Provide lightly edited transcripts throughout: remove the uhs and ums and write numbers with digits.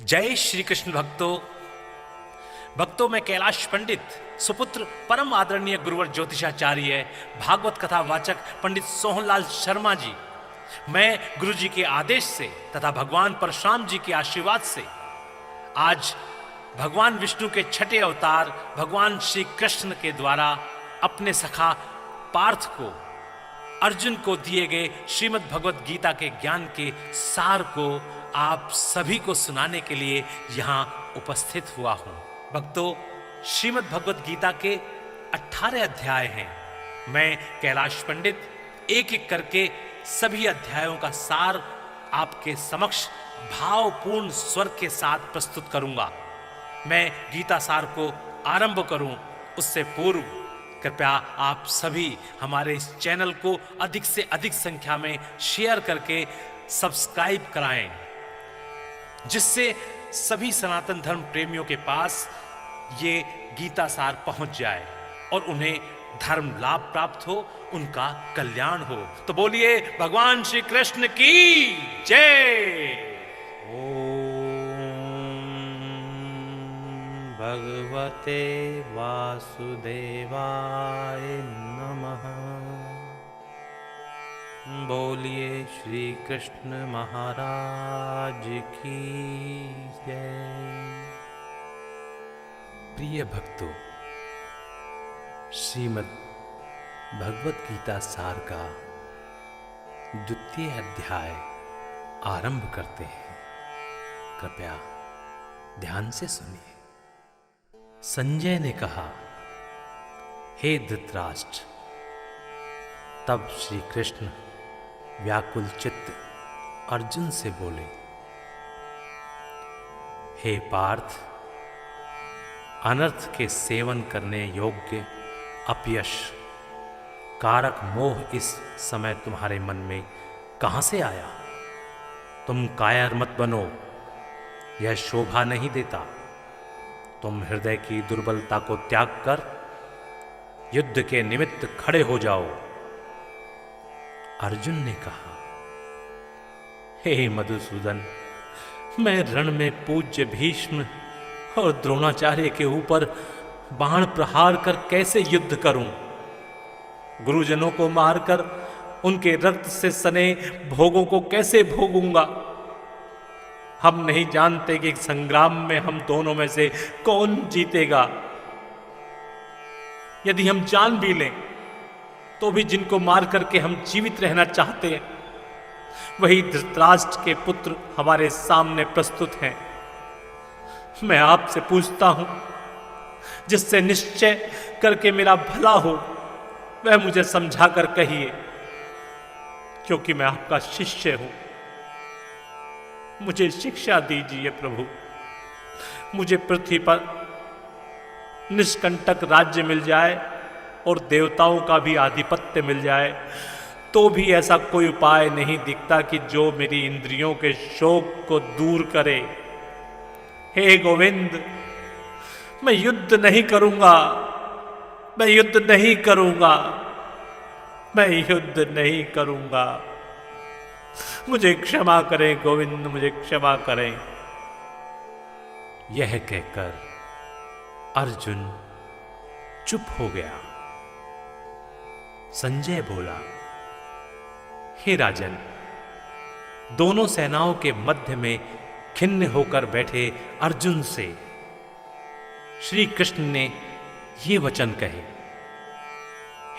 जय श्री कृष्ण भक्तों में कैलाश पंडित सुपुत्र परम आदरणीय गुरुवर ज्योतिषाचार्य भागवत कथा वाचक पंडित सोहनलाल शर्मा जी, मैं गुरु जी के आदेश से तथा भगवान परशुराम जी के आशीर्वाद से आज भगवान विष्णु के छठे अवतार भगवान श्री कृष्ण के द्वारा अपने सखा पार्थ को अर्जुन को दिए गए श्रीमद् भगवत गीता के ज्ञान के सार को आप सभी को सुनाने के लिए यहाँ उपस्थित हुआ हूँ। भक्तों, श्रीमद् भगवत गीता के 18 अध्याय हैं। मैं कैलाश पंडित एक एक करके सभी अध्यायों का सार आपके समक्ष भावपूर्ण स्वर के साथ प्रस्तुत करूंगा। मैं गीता सार को आरंभ करूं उससे पूर्व कृपया आप सभी हमारे इस चैनल को अधिक से अधिक संख्या में शेयर करके सब्सक्राइब कराएं, जिससे सभी सनातन धर्म प्रेमियों के पास ये गीता सार पहुंच जाए और उन्हें धर्म लाभ प्राप्त हो, उनका कल्याण हो। तो बोलिए भगवान श्री कृष्ण की जय। भगवते वासुदेवाय नमः। बोलिए श्री कृष्ण महाराज की जय। प्रिय भक्तों, श्रीमद् भगवत गीता सार का द्वितीय अध्याय आरंभ करते हैं। कृपया ध्यान से सुनिए। संजय ने कहा, हे धृतराष्ट्र। तब श्री कृष्ण व्याकुल चित्त अर्जुन से बोले, हे पार्थ, अनर्थ के सेवन करने योग्य अपयश कारक मोह इस समय तुम्हारे मन में कहां से आया? तुम कायर मत बनो, यह शोभा नहीं देता। तुम हृदय की दुर्बलता को त्याग कर युद्ध के निमित्त खड़े हो जाओ। अर्जुन ने कहा, हे मधुसूदन, मैं रण में पूज्य भीष्म और द्रोणाचार्य के ऊपर बाण प्रहार कर कैसे युद्ध करूं? गुरुजनों को मारकर उनके रक्त से सने भोगों को कैसे भोगूंगा? हम नहीं जानते कि संग्राम में हम दोनों में से कौन जीतेगा। यदि हम जान भी लें तो भी जिनको मार करके हम जीवित रहना चाहते हैं, वही धृतराष्ट्र के पुत्र हमारे सामने प्रस्तुत हैं। मैं आपसे पूछता हूं, जिससे निश्चय करके मेरा भला हो, वह मुझे समझा कर कहिए, क्योंकि मैं आपका शिष्य हूं। मुझे शिक्षा दीजिए प्रभु। मुझे पृथ्वी पर निष्कंटक राज्य मिल जाए और देवताओं का भी आधिपत्य मिल जाए, तो भी ऐसा कोई उपाय नहीं दिखता कि जो मेरी इंद्रियों के शोक को दूर करे। हे गोविंद, मैं युद्ध नहीं करूंगा, मैं युद्ध नहीं करूंगा, मैं युद्ध नहीं करूंगा। मुझे क्षमा करें गोविंद, मुझे क्षमा करें। यह कहकर अर्जुन चुप हो गया। संजय बोला, हे राजन, दोनों सेनाओं के मध्य में खिन्न होकर बैठे अर्जुन से श्री कृष्ण ने ये वचन कहे,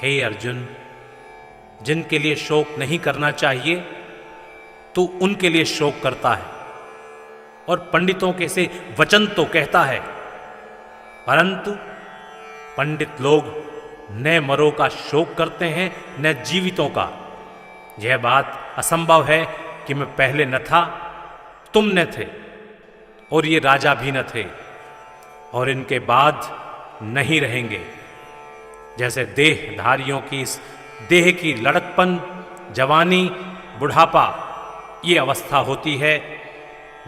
हे अर्जुन, जिनके लिए शोक नहीं करना चाहिए तो उनके लिए शोक करता है, और पंडितों के से वचन तो कहता है, परंतु पंडित लोग न मरों का शोक करते हैं न जीवितों का। यह बात असंभव है कि मैं पहले न था, तुम न थे, और ये राजा भी न थे, और इनके बाद नहीं रहेंगे। जैसे देहधारियों की इस देह की लड़कपन, जवानी, बुढ़ापा ये अवस्था होती है,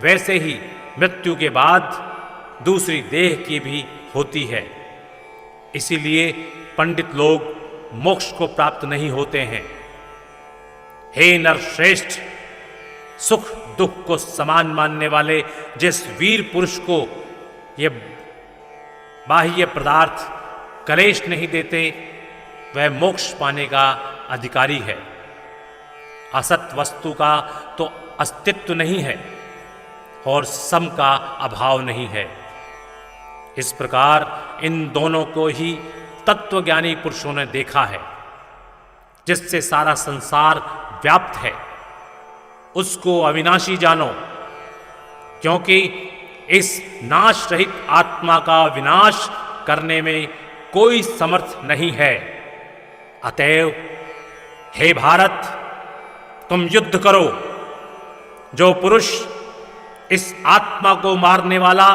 वैसे ही मृत्यु के बाद दूसरी देह की भी होती है। इसीलिए पंडित लोग मोक्ष को प्राप्त नहीं होते हैं। हे नरश्रेष्ठ, सुख दुख को समान मानने वाले जिस वीर पुरुष को ये बाह्य पदार्थ कलेश नहीं देते, वह मोक्ष पाने का अधिकारी है। असत वस्तु का तो अस्तित्व नहीं है और सम का अभाव नहीं है। इस प्रकार इन दोनों को ही तत्वज्ञानी पुरुषों ने देखा है। जिससे सारा संसार व्याप्त है उसको अविनाशी जानो, क्योंकि इस नाश रहित आत्मा का विनाश करने में कोई समर्थ नहीं है। अतएव हे भारत, तुम युद्ध करो। जो पुरुष इस आत्मा को मारने वाला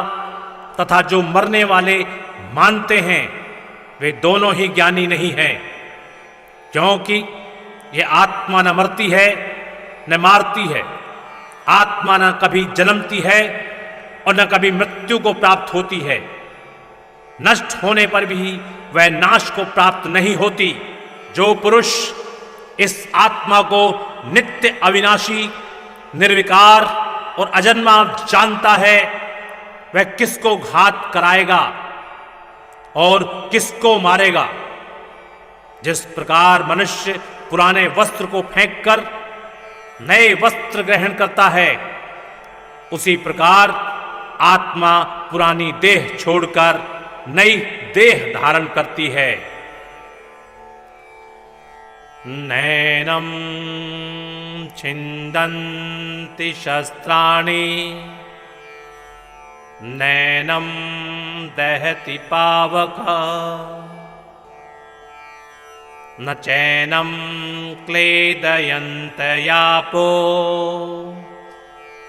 तथा जो मरने वाले मानते हैं, वे दोनों ही ज्ञानी नहीं हैं, क्योंकि यह आत्मा न मरती है न मारती है। आत्मा न कभी जन्मती है और न कभी मृत्यु को प्राप्त होती है। नष्ट होने पर भी वह नाश को प्राप्त नहीं होती। जो पुरुष इस आत्मा को नित्य अविनाशी, निर्विकार और अजन्मा जानता है, वह किसको घात कराएगा और किसको मारेगा। जिस प्रकार मनुष्य पुराने वस्त्र को फेंककर नए वस्त्र ग्रहण करता है, उसी प्रकार आत्मा पुरानी देह छोड़कर नई देह धारण करती है। नैनम छिन्दन्ति शस्त्राणि नैनम दहति पावका न चैनम क्लेदयन्त यापो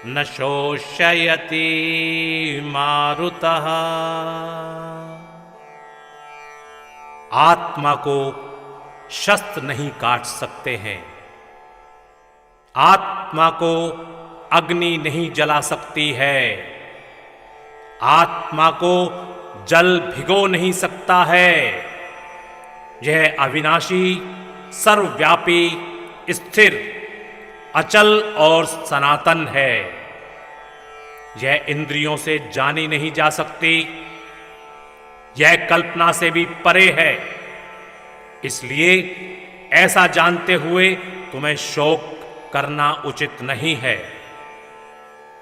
न शोषयति मारुतः। आत्मा को शस्त्र नहीं काट सकते हैं। आत्मा को अग्नि नहीं जला सकती है। आत्मा को जल भिगो नहीं सकता है। यह अविनाशी, सर्वव्यापी, स्थिर, अचल और सनातन है। यह इंद्रियों से जानी नहीं जा सकती। यह कल्पना से भी परे है। इसलिए ऐसा जानते हुए तुम्हें शोक करना उचित नहीं है।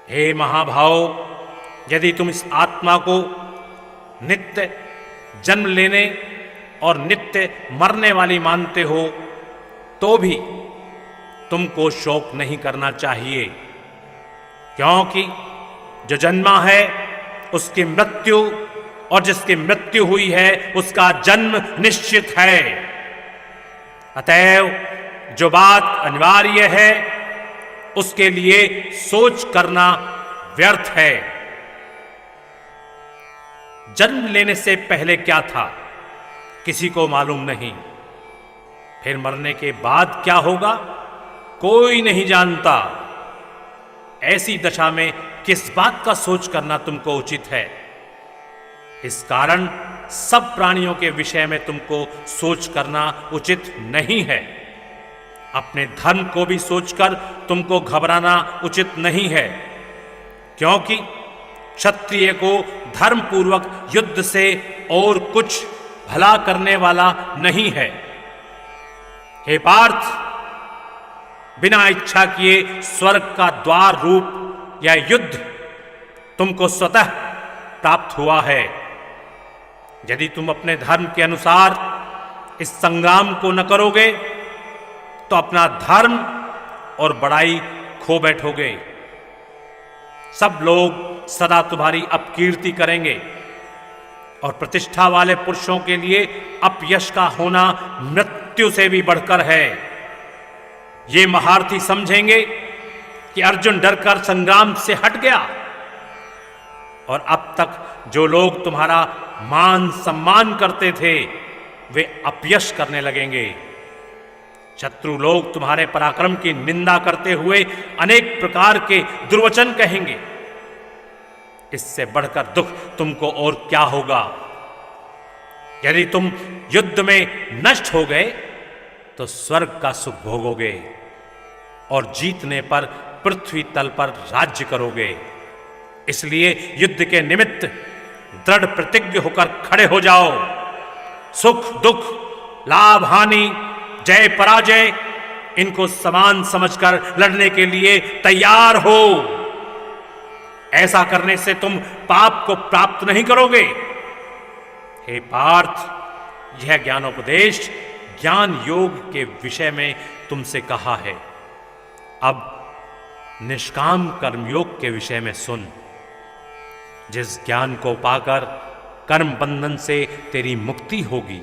हे महाभाव, यदि तुम इस आत्मा को नित्य जन्म लेने और नित्य मरने वाली मानते हो, तो भी तुमको शोक नहीं करना चाहिए, क्योंकि जो जन्मा है उसकी मृत्यु और जिसकी मृत्यु हुई है उसका जन्म निश्चित है। अतएव जो बात अनिवार्य है उसके लिए सोच करना व्यर्थ है। जन्म लेने से पहले क्या था किसी को मालूम नहीं। फिर मरने के बाद क्या होगा कोई नहीं जानता। ऐसी दशा में किस बात का सोच करना तुमको उचित है। इस कारण सब प्राणियों के विषय में तुमको सोच करना उचित नहीं है। अपने धर्म को भी सोचकर तुमको घबराना उचित नहीं है, क्योंकि क्षत्रिय को धर्म पूर्वक युद्ध से और कुछ भला करने वाला नहीं है। हे पार्थ, बिना इच्छा किए स्वर्ग का द्वार रूप यह युद्ध तुमको स्वतः प्राप्त हुआ है। यदि तुम अपने धर्म के अनुसार इस संग्राम को न करोगे तो अपना धर्म और बड़ाई खो बैठोगे। सब लोग सदा तुम्हारी अपकीर्ति करेंगे और प्रतिष्ठा वाले पुरुषों के लिए अपयश का होना मृत्यु से भी बढ़कर है। ये महारथी समझेंगे कि अर्जुन डरकर संग्राम से हट गया, और अब तक जो लोग तुम्हारा मान सम्मान करते थे वे अपयश करने लगेंगे। शत्रु लोग तुम्हारे पराक्रम की निंदा करते हुए अनेक प्रकार के दुर्वचन कहेंगे। इससे बढ़कर दुख तुमको और क्या होगा। यदि तुम युद्ध में नष्ट हो गए तो स्वर्ग का सुख भोगोगे और जीतने पर पृथ्वी तल पर राज्य करोगे। इसलिए युद्ध के निमित्त दृढ़ प्रतिज्ञ होकर खड़े हो जाओ। सुख दुख, लाभ हानि, जय पराजय, इनको समान समझकर लड़ने के लिए तैयार हो। ऐसा करने से तुम पाप को प्राप्त नहीं करोगे। हे पार्थ, यह ज्ञानोपदेश ज्ञान योग के विषय में तुमसे कहा है। अब निष्काम कर्मयोग के विषय में सुन। जिस ज्ञान को पाकर कर्म बंधन से तेरी मुक्ति होगी।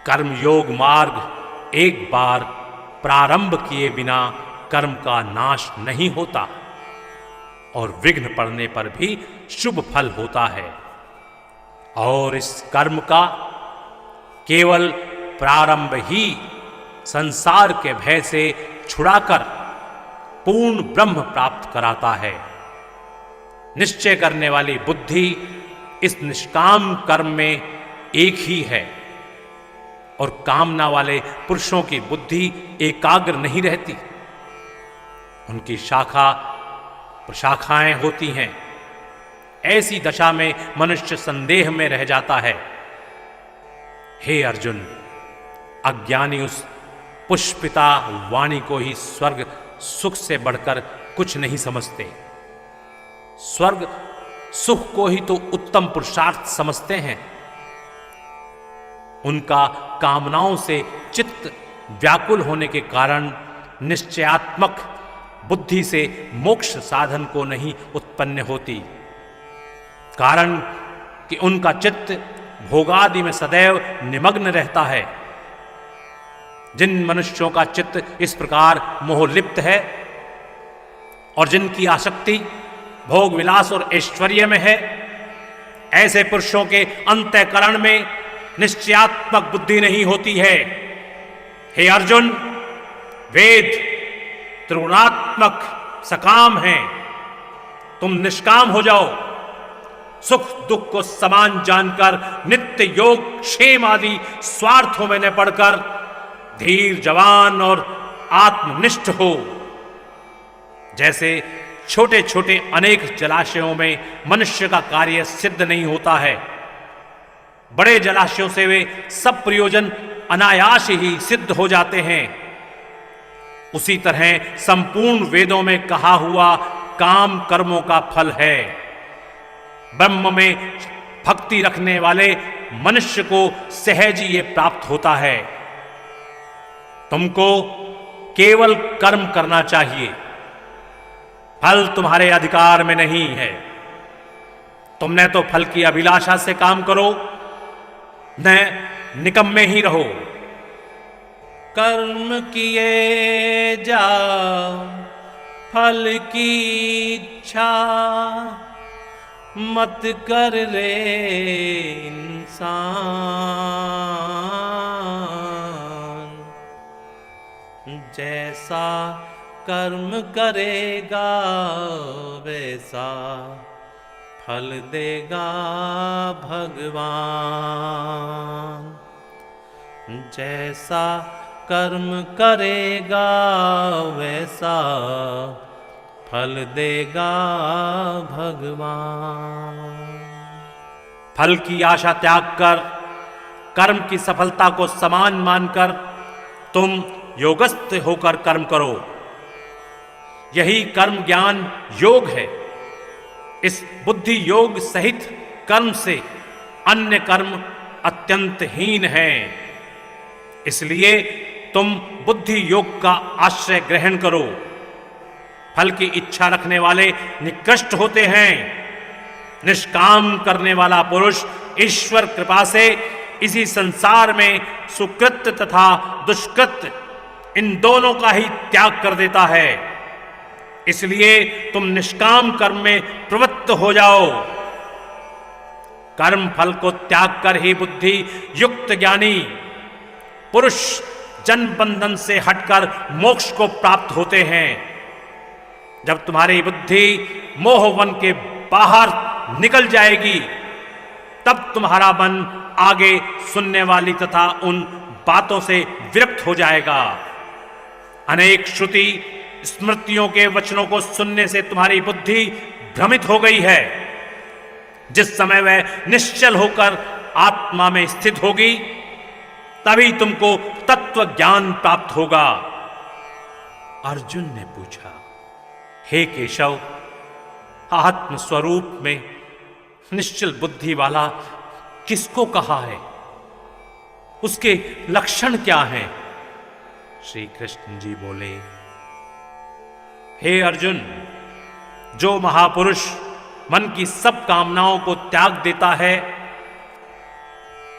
कर्मयोग मार्ग एक बार प्रारंभ किए बिना कर्म का नाश नहीं होता और विघ्न पड़ने पर भी शुभ फल होता है। और इस कर्म का केवल प्रारंभ ही संसार के भय से छुड़ाकर पूर्ण ब्रह्म प्राप्त कराता है। निश्चय करने वाली बुद्धि इस निष्काम कर्म में एक ही है और कामना वाले पुरुषों की बुद्धि एकाग्र नहीं रहती। उनकी शाखा प्रशाखाएं होती हैं। ऐसी दशा में मनुष्य संदेह में रह जाता है। हे अर्जुन, अज्ञानी उस पुष्पिता वाणी को ही स्वर्ग सुख से बढ़कर कुछ नहीं समझते। स्वर्ग सुख को ही तो उत्तम पुरुषार्थ समझते हैं। उनका कामनाओं से चित्त व्याकुल होने के कारण निश्चयात्मक बुद्धि से मोक्ष साधन को नहीं उत्पन्न होती। कारण कि उनका चित्त भोगादि में सदैव निमग्न रहता है। जिन मनुष्यों का चित्त इस प्रकार मोहलिप्त है और जिनकी आसक्ति भोग विलास और ऐश्वर्य में है, ऐसे पुरुषों के अंतःकरण में निश्चयात्मक बुद्धि नहीं होती है। हे अर्जुन, वेद त्रिगुणात्मक सकाम हैं। तुम निष्काम हो जाओ। सुख दुख को समान जानकर नित्य योग क्षेम आदि स्वार्थों में न पड़कर धीर जवान और आत्मनिष्ठ हो। जैसे छोटे छोटे अनेक जलाशयों में मनुष्य का कार्य सिद्ध नहीं होता है, बड़े जलाशयों से वे सब प्रयोजन अनायास ही सिद्ध हो जाते हैं। उसी तरह संपूर्ण वेदों में कहा हुआ काम कर्मों का फल है। ब्रह्म में भक्ति रखने वाले मनुष्य को सहज ये प्राप्त होता है। तुमको केवल कर्म करना चाहिए। फल तुम्हारे अधिकार में नहीं है। तुमने तो फल की अभिलाषा से काम करो, न निकम्मे ही रहो। कर्म किए जाओ फल की इच्छा, मत कर रे इंसान। जैसा कर्म करेगा वैसा फल देगा भगवान। जैसा कर्म करेगा वैसा फल देगा भगवान। फल की आशा त्याग कर कर्म की सफलता को समान मानकर तुम योगस्थ होकर कर्म करो। यही कर्म ज्ञान योग है। इस बुद्धि योग सहित कर्म से अन्य कर्म अत्यंत हीन है। इसलिए तुम बुद्धि योग का आश्रय ग्रहण करो। फल की इच्छा रखने वाले निकृष्ट होते हैं। निष्काम करने वाला पुरुष ईश्वर कृपा से इसी संसार में सुकृत तथा दुष्कृत इन दोनों का ही त्याग कर देता है। इसलिए तुम निष्काम कर्म में प्रवृत्त हो जाओ। कर्म फल को त्याग कर ही बुद्धि युक्त ज्ञानी पुरुष जन्म बंधन से हटकर मोक्ष को प्राप्त होते हैं। जब तुम्हारी बुद्धि मोहवन के बाहर निकल जाएगी, तब तुम्हारा मन आगे सुनने वाली तथा उन बातों से विरक्त हो जाएगा। अनेक श्रुति स्मृतियों के वचनों को सुनने से तुम्हारी बुद्धि भ्रमित हो गई है। जिस समय वह निश्चल होकर आत्मा में स्थित होगी, तभी तुमको तत्व ज्ञान प्राप्त होगा। अर्जुन ने पूछा, हे केशव, आत्म स्वरूप में निश्चल बुद्धि वाला किसको कहा है? उसके लक्षण क्या हैं? श्री कृष्ण जी बोले, हे अर्जुन, जो महापुरुष मन की सब कामनाओं को त्याग देता है,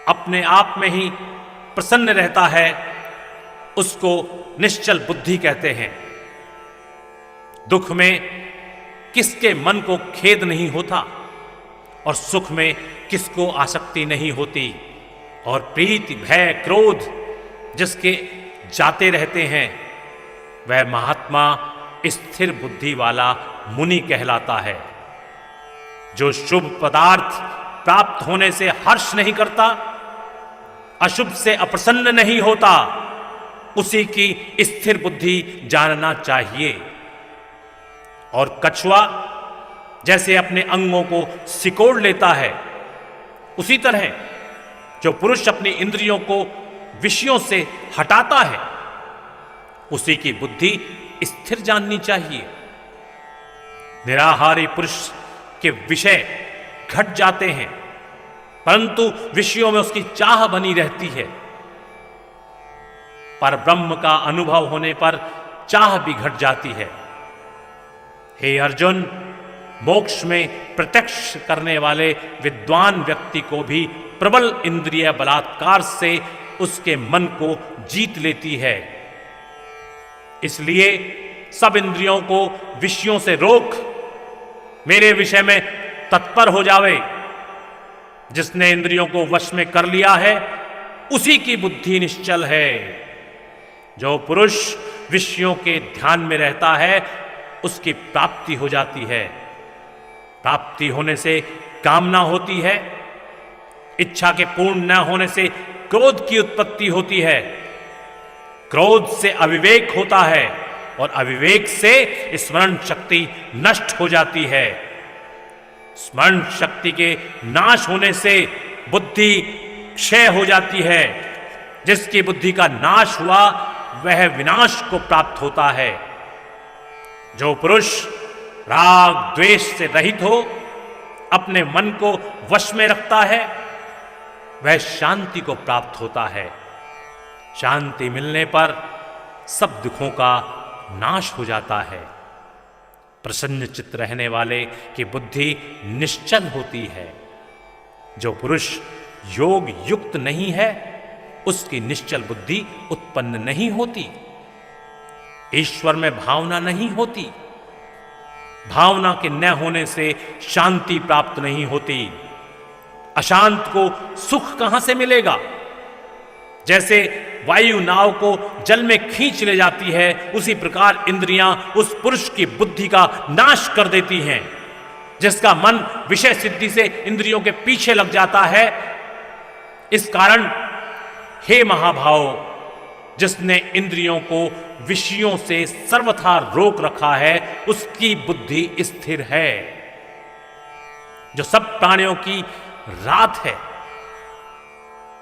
अपने आप में ही प्रसन्न रहता है, उसको निश्चल बुद्धि कहते हैं। दुख में किसके मन को खेद नहीं होता और सुख में किसको आसक्ति नहीं होती, और प्रीति भय क्रोध जिसके जाते रहते हैं, वह महात्मा स्थिर बुद्धि वाला मुनि कहलाता है। जो शुभ पदार्थ प्राप्त होने से हर्ष नहीं करता, अशुभ से अप्रसन्न नहीं होता, उसी की स्थिर बुद्धि जानना चाहिए। और कछुआ जैसे अपने अंगों को सिकोड़ लेता है, उसी तरह जो पुरुष अपनी इंद्रियों को विषयों से हटाता है, उसी की बुद्धि स्थिर जाननी चाहिए। निराहारी पुरुष के विषय घट जाते हैं, परंतु विषयों में उसकी चाह बनी रहती है। पर ब्रह्म का अनुभव होने पर चाह भी घट जाती है। हे अर्जुन, मोक्ष में प्रत्यक्ष करने वाले विद्वान व्यक्ति को भी प्रबल इंद्रिय बलात्कार से उसके मन को जीत लेती है। इसलिए सब इंद्रियों को विषयों से रोक मेरे विषय में तत्पर हो जावे। जिसने इंद्रियों को वश में कर लिया है, उसी की बुद्धि निश्चल है। जो पुरुष विषयों के ध्यान में रहता है, उसकी प्राप्ति हो जाती है। प्राप्ति होने से कामना होती है, इच्छा के पूर्ण न होने से क्रोध की उत्पत्ति होती है, क्रोध से अविवेक होता है, और अविवेक से स्मरण शक्ति नष्ट हो जाती है। स्मरण शक्ति के नाश होने से बुद्धि क्षय हो जाती है। जिसकी बुद्धि का नाश हुआ, वह विनाश को प्राप्त होता है। जो पुरुष राग द्वेष से रहित हो, अपने मन को वश में रखता है, वह शांति को प्राप्त होता है। शांति मिलने पर सब दुखों का नाश हो जाता है। प्रसन्न चित्त रहने वाले की बुद्धि निश्चल होती है। जो पुरुष योग युक्त नहीं है, उसकी निश्चल बुद्धि उत्पन्न नहीं होती। ईश्वर में भावना नहीं होती। भावना के न होने से शांति प्राप्त नहीं होती। अशांत को सुख कहां से मिलेगा? जैसे वायु नाव को जल में खींच ले जाती है, उसी प्रकार इंद्रियां उस पुरुष की बुद्धि का नाश कर देती हैं। जिसका मन विषय सिद्धि से इंद्रियों के पीछे लग जाता है। इस कारण हे महाभाव, जिसने इंद्रियों को विषयों से सर्वथा रोक रखा है, उसकी बुद्धि स्थिर है। जो सब प्राणियों की रात है,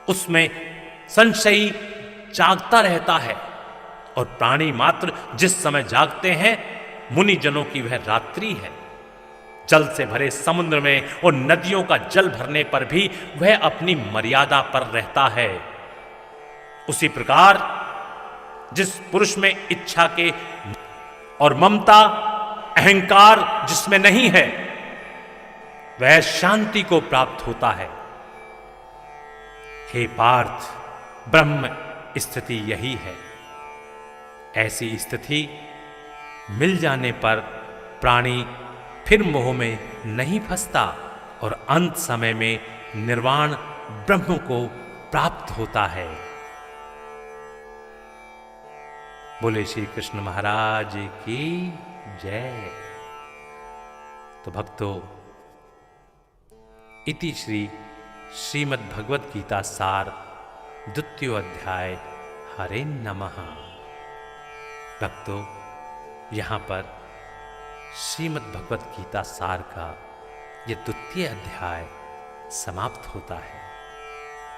उसमें संशयी जागता रहता है, और प्राणी मात्र जिस समय जागते हैं, मुनि जनों की वह रात्रि है। जल से भरे समुद्र में और नदियों का जल भरने पर भी वह अपनी मर्यादा पर रहता है। उसी प्रकार जिस पुरुष में इच्छा के और ममता अहंकार जिसमें नहीं है, वह शांति को प्राप्त होता है। हे पार्थ, ब्रह्म स्थिति यही है। ऐसी स्थिति मिल जाने पर प्राणी फिर मोह में नहीं फंसता और अंत समय में निर्वाण ब्रह्म को प्राप्त होता है। बोले श्री कृष्ण महाराज की जय। तो भक्तों, इति श्री श्रीमद् भगवद गीता सार द्वितीय अध्याय। हरे नमः। भक्तों, यहाँ पर श्रीमद् भगवत गीता सार का ये द्वितीय अध्याय समाप्त होता है।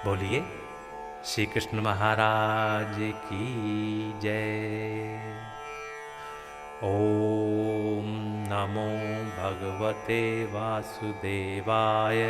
बोलिए श्री कृष्ण महाराज की जय। ओम नमो भगवते वासुदेवाय।